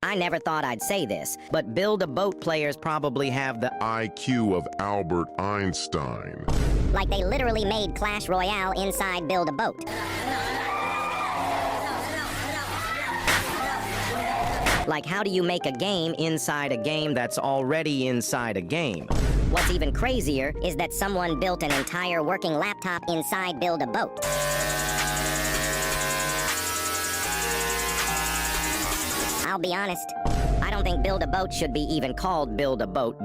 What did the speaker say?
I never thought I'd say this, but build-a-boat players probably have the IQ of Albert Einstein. Like they literally made Clash Royale inside Build-A-Boat. Like, how do you make a game inside a game that's already inside a game? What's even crazier is that someone built an entire working laptop inside Build-A-Boat. I'll be honest, I don't think Build-A-Boat Should be even called Build-A-Boat